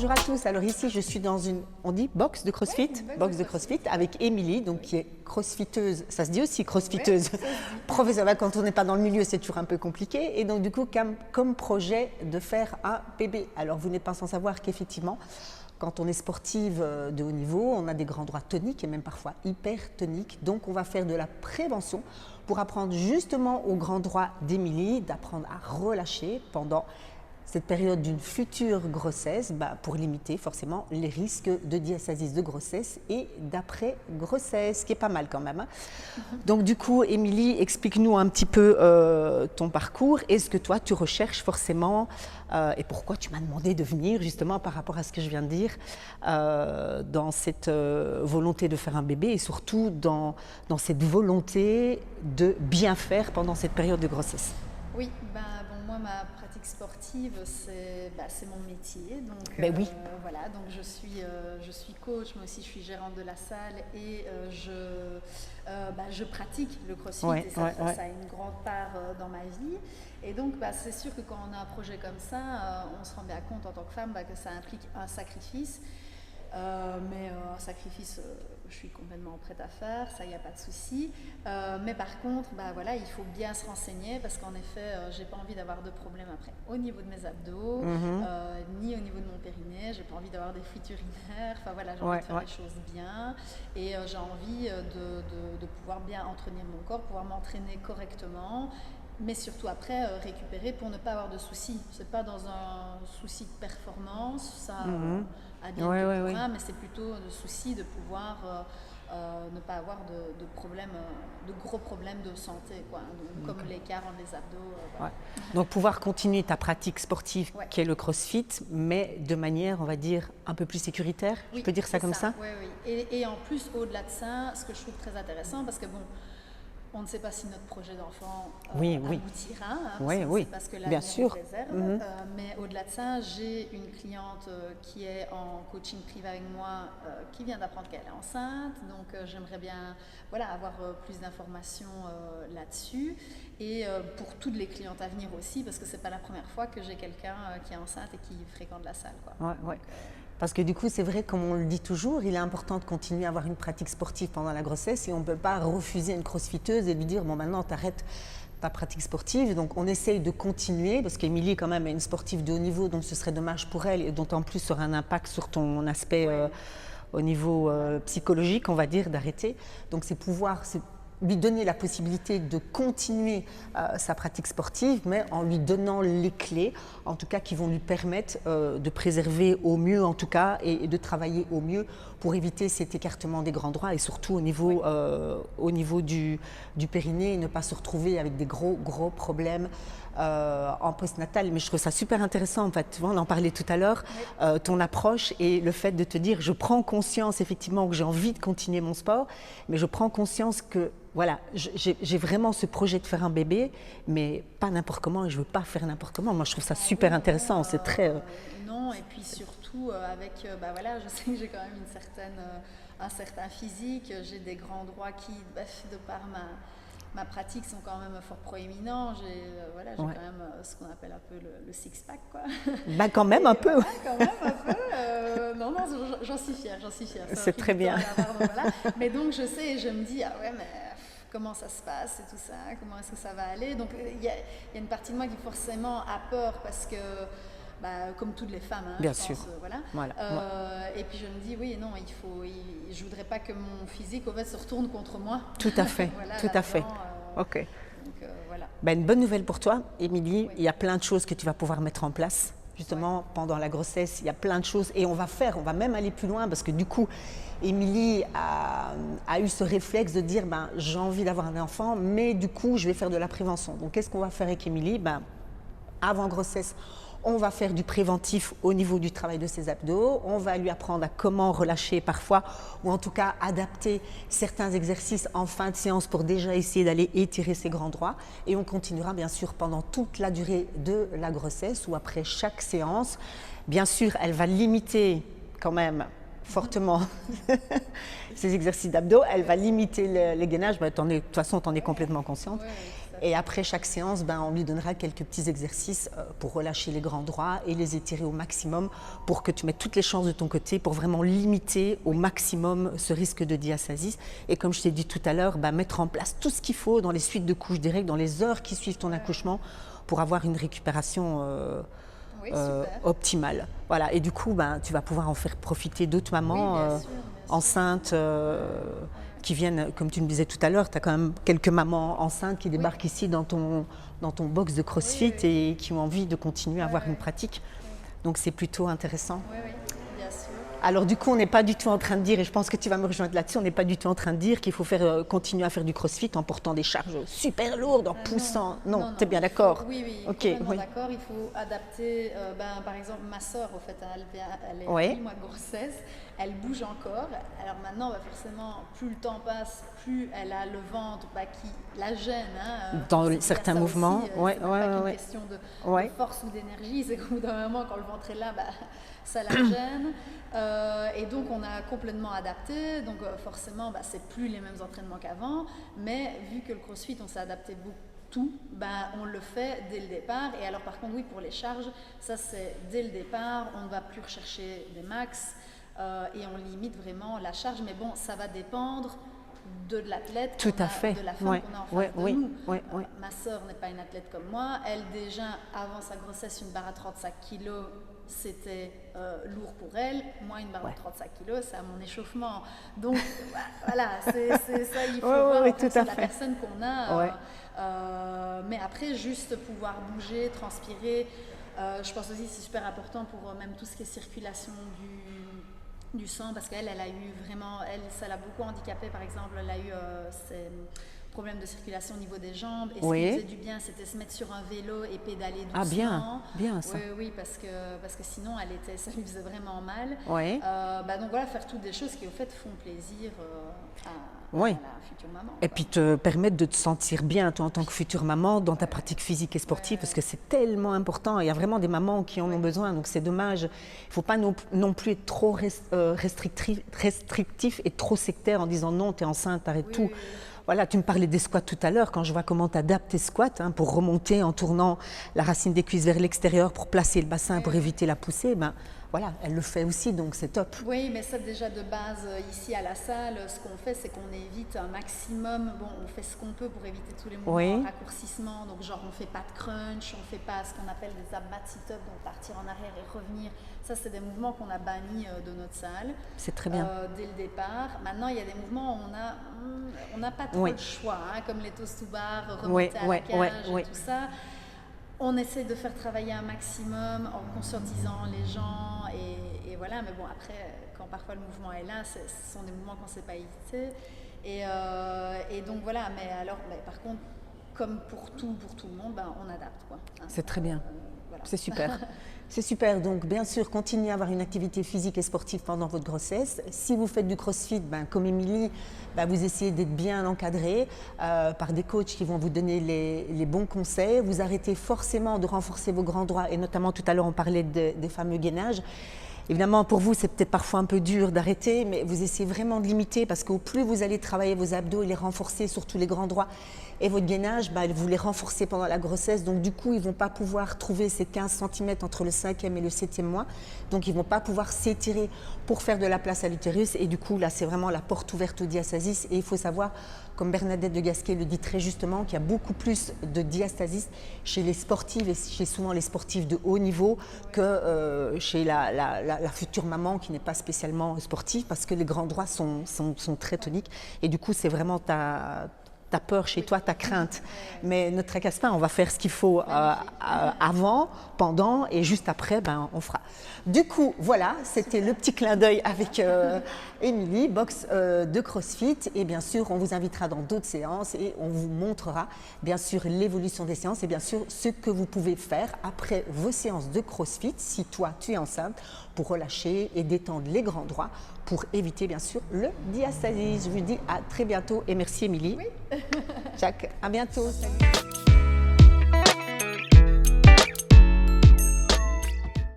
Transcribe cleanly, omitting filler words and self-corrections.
bonjour à tous. Alors ici, je suis dans une, on dit box de CrossFit, box de CrossFit avec Émilie, donc qui est crossfiteuse. Ça se dit aussi crossfiteuse. Professeur, quand on n'est pas dans le milieu, c'est toujours un peu compliqué. Et donc du coup, comme projet de faire un bébé. Alors vous n'êtes pas sans savoir qu'effectivement, quand on est sportive de haut niveau, on a des grands droits toniques et même parfois hypertoniques. Donc on va faire de la prévention pour apprendre justement aux grands droits d'Émilie, d'apprendre à relâcher pendant cette période d'une future grossesse, pour limiter forcément les risques de diastasis de grossesse et d'après-grossesse, ce qui est pas mal quand même. Donc du coup, Émilie, explique-nous un petit peu ton parcours et ce que toi tu recherches forcément et pourquoi tu m'as demandé de venir justement par rapport à ce que je viens de dire dans cette volonté de faire un bébé et surtout dans cette volonté de bien faire pendant cette période de grossesse. Oui, moi ma pratique sportive c'est mon métier, donc oui. voilà, donc je suis coach, mais aussi je suis gérante de la salle et je pratique le CrossFit et ça a une grande part dans ma vie. Et donc c'est sûr que quand on a un projet comme ça, on se rend bien compte en tant que femme que ça implique un sacrifice. Mais un sacrifice, je suis complètement prête à faire, ça, il n'y a pas de souci. Mais par contre, il faut bien se renseigner parce qu'en effet, j'ai pas envie d'avoir de problème après au niveau de mes abdos, ni au niveau de mon périnée. J'ai pas envie d'avoir des fuites urinaires. Enfin voilà, j'ai envie de faire les choses bien et j'ai envie de pouvoir bien entretenir mon corps, pouvoir m'entraîner correctement. Mais surtout après, récupérer pour ne pas avoir de soucis. C'est pas dans un souci de performance, ça mais c'est plutôt le souci de pouvoir ne pas avoir de problèmes, de gros problèmes de santé, quoi. Donc, comme l'écart entre les abdos. Donc pouvoir continuer ta pratique sportive qui est le CrossFit, mais de manière, on va dire, un peu plus sécuritaire. Je peux dire ça comme ça. Oui. Et en plus, au-delà de ça, ce que je trouve très intéressant, parce que on ne sait pas si notre projet d'enfant aboutira, parce que là, bien sûr. Réserve. Mais au-delà de ça, j'ai une cliente qui est en coaching privé avec moi, qui vient d'apprendre qu'elle est enceinte. Donc, j'aimerais bien avoir plus d'informations là-dessus. Et pour toutes les clientes à venir aussi, parce que ce n'est pas la première fois que j'ai quelqu'un qui est enceinte et qui fréquente la salle, quoi. Parce que du coup, c'est vrai, comme on le dit toujours, il est important de continuer à avoir une pratique sportive pendant la grossesse et on ne peut pas refuser une crossfiteuse et lui dire, maintenant, t'arrêtes ta pratique sportive. Donc, on essaye de continuer parce qu'Émilie, quand même, est une sportive de haut niveau, donc ce serait dommage pour elle et d'autant plus ça aura un impact sur ton aspect au niveau psychologique, on va dire, d'arrêter. Donc, c'est lui donner la possibilité de continuer sa pratique sportive, mais en lui donnant les clés, en tout cas qui vont lui permettre de préserver au mieux, en tout cas, et de travailler au mieux pour éviter cet écartement des grands droits et surtout au niveau du périnée et ne pas se retrouver avec des gros problèmes en postnatal. Mais je trouve ça super intéressant, en fait. Tu vois, on en parlait tout à l'heure, ton approche et le fait de te dire, je prends conscience effectivement que j'ai envie de continuer mon sport, mais je prends conscience que j'ai vraiment ce projet de faire un bébé, mais pas n'importe comment et je ne veux pas faire n'importe comment. Moi, je trouve ça super intéressant. C'est très... Non, et puis surtout, avec... je sais que j'ai quand même un certain physique. J'ai des grands droits qui, de par ma pratique, sont quand même fort proéminents. J'ai quand même ce qu'on appelle un peu le six-pack, quoi. Quand même un peu. Quand même un peu. Non, j'en suis fière. C'est très bien. Mais donc, je sais et je me dis, mais... comment ça se passe et tout ça, comment est-ce que ça va aller. Donc il y a une partie de moi qui forcément a peur parce que, comme toutes les femmes, bien je sûr. pense, et puis je me dis, je voudrais pas que mon physique au fait se retourne contre moi. Tout à fait, tout à fait. Ok. Donc, une bonne nouvelle pour toi, Émilie, il y a plein de choses que tu vas pouvoir mettre en place. Justement, pendant la grossesse, il y a plein de choses et on va même aller plus loin parce que du coup, Émilie a eu ce réflexe de dire j'ai envie d'avoir un enfant, mais du coup, je vais faire de la prévention. Donc, qu'est-ce qu'on va faire avec Émilie? Avant grossesse, on va faire du préventif au niveau du travail de ses abdos. On va lui apprendre à comment relâcher parfois, ou en tout cas adapter certains exercices en fin de séance pour déjà essayer d'aller étirer ses grands droits. Et on continuera bien sûr pendant toute la durée de la grossesse ou après chaque séance. Bien sûr, elle va limiter quand même fortement ces exercices d'abdos. Elle va limiter les gainages. De toute façon, tu en es complètement consciente. Et après chaque séance, on lui donnera quelques petits exercices pour relâcher les grands droits et les étirer au maximum pour que tu mettes toutes les chances de ton côté pour vraiment limiter au maximum ce risque de diastasis. Et comme je t'ai dit tout à l'heure, mettre en place tout ce qu'il faut dans les suites de couches directes, dans les heures qui suivent ton accouchement pour avoir une récupération optimale. Voilà. Et du coup, tu vas pouvoir en faire profiter d'autres mamans bien sûr. enceintes qui viennent, comme tu me disais tout à l'heure, tu as quand même quelques mamans enceintes qui débarquent ici dans ton box de CrossFit et qui ont envie de continuer à avoir une pratique. Donc c'est plutôt intéressant. Oui, bien sûr. Alors du coup, on n'est pas du tout en train de dire, et je pense que tu vas me rejoindre là-dessus, on n'est pas du tout en train de dire qu'il faut continuer à faire du CrossFit en portant des charges super lourdes, en poussant. Non, tu es bien d'accord? Oui, okay, complètement d'accord. Il faut adapter, par exemple, ma sœur, au fait, elle est 8 mois de grossesse, elle bouge encore. Alors maintenant, forcément, plus le temps passe, plus elle a le ventre qui la gêne. Dans certains mouvements. C'est pas qu'une question de force ou d'énergie, c'est qu'au bout d'un moment, quand le ventre est là, ça la gêne. Et donc on a complètement adapté, donc forcément c'est plus les mêmes entraînements qu'avant, mais vu que le CrossFit on s'est adapté beaucoup, on le fait dès le départ. Et alors par contre oui, pour les charges, ça c'est dès le départ, on ne va plus rechercher des max et on limite vraiment la charge, mais bon, ça va dépendre de l'athlète, tout à fait, de la femme qu'on a en face de nous. Ma sœur n'est pas une athlète comme moi, elle déjà avant sa grossesse, une barre à 35 kg c'était lourd pour elle. Moi, une barre de 35 kg, c'est à mon échauffement. Donc voilà, c'est ça, il faut voir en fonction de la personne qu'on a. Mais après, juste pouvoir bouger, transpirer, je pense aussi que c'est super important pour même tout ce qui est circulation du sang, parce qu'elle a eu vraiment, ça l'a beaucoup handicapée. Par exemple, elle a eu ses problèmes de circulation au niveau des jambes, et ce qui faisait du bien, c'était se mettre sur un vélo et pédaler doucement. Bien ça. Oui, parce que sinon ça lui faisait vraiment mal. Donc voilà, faire toutes des choses qui au fait font plaisir à la future maman. Et puis te permettre de te sentir bien toi en tant que future maman dans ta pratique physique et sportive, parce que c'est tellement important. Il y a vraiment des mamans qui en ont besoin, donc c'est dommage. Il ne faut pas non plus être trop restrictif et trop sectaire en disant non, tu es enceinte, arrête tout. Voilà, tu me parlais des squats tout à l'heure. Quand je vois comment tu adaptes tes squats pour remonter en tournant la racine des cuisses vers l'extérieur pour placer le bassin pour éviter la poussée, voilà, elle le fait aussi, donc c'est top. Oui, mais ça déjà de base, ici à la salle, ce qu'on fait, c'est qu'on évite un maximum, on fait ce qu'on peut pour éviter tous les mouvements de raccourcissement, donc genre on ne fait pas de crunch, on ne fait pas ce qu'on appelle des abs sit-up, donc partir en arrière et revenir. Ça, c'est des mouvements qu'on a bannis de notre salle. C'est très bien. Dès le départ. Maintenant, il y a des mouvements où on n'a pas trop le choix, comme les toes to bar, remonter à la cage et tout ça. On essaie de faire travailler un maximum en conscientisant les gens et voilà, mais bon après quand parfois le mouvement est là, ce sont des mouvements qu'on ne sait pas éviter et donc voilà, mais par contre comme pour tout le monde, on adapte quoi. C'est très bien, c'est super. C'est super, donc bien sûr, continuez à avoir une activité physique et sportive pendant votre grossesse. Si vous faites du CrossFit, comme Émilie, vous essayez d'être bien encadré par des coachs qui vont vous donner les bons conseils. Vous arrêtez forcément de renforcer vos grands droits, et notamment tout à l'heure on parlait des fameux gainages. Évidemment, pour vous, c'est peut-être parfois un peu dur d'arrêter, mais vous essayez vraiment de limiter parce qu'au plus vous allez travailler vos abdos et les renforcer, surtout les grands droits, et votre gainage, vous les renforcez pendant la grossesse. Donc du coup, ils ne vont pas pouvoir trouver ces 15 cm entre le 5e et le 7e mois. Donc ils ne vont pas pouvoir s'étirer pour faire de la place à l'utérus. Et du coup, là, c'est vraiment la porte ouverte au diastasis. Et il faut savoir, comme Bernadette de Gasquet le dit très justement, qu'il y a beaucoup plus de diastasis chez les sportives et chez souvent les sportifs de haut niveau que chez la future maman qui n'est pas spécialement sportive, parce que les grands droits sont très toniques. Et du coup, c'est vraiment ta peur chez toi, ta crainte. Mais ne te tracasse pas, on va faire ce qu'il faut avant, pendant et juste après, on fera. Du coup, voilà, c'était le petit clin d'œil avec Émilie, box de CrossFit. Et bien sûr, on vous invitera dans d'autres séances et on vous montrera bien sûr l'évolution des séances et bien sûr ce que vous pouvez faire après vos séances de CrossFit, si toi tu es enceinte, pour relâcher et détendre les grands droits, pour éviter bien sûr le diastasis. Je vous dis à très bientôt et merci Émilie. Oui. Jacques, à bientôt. Salut.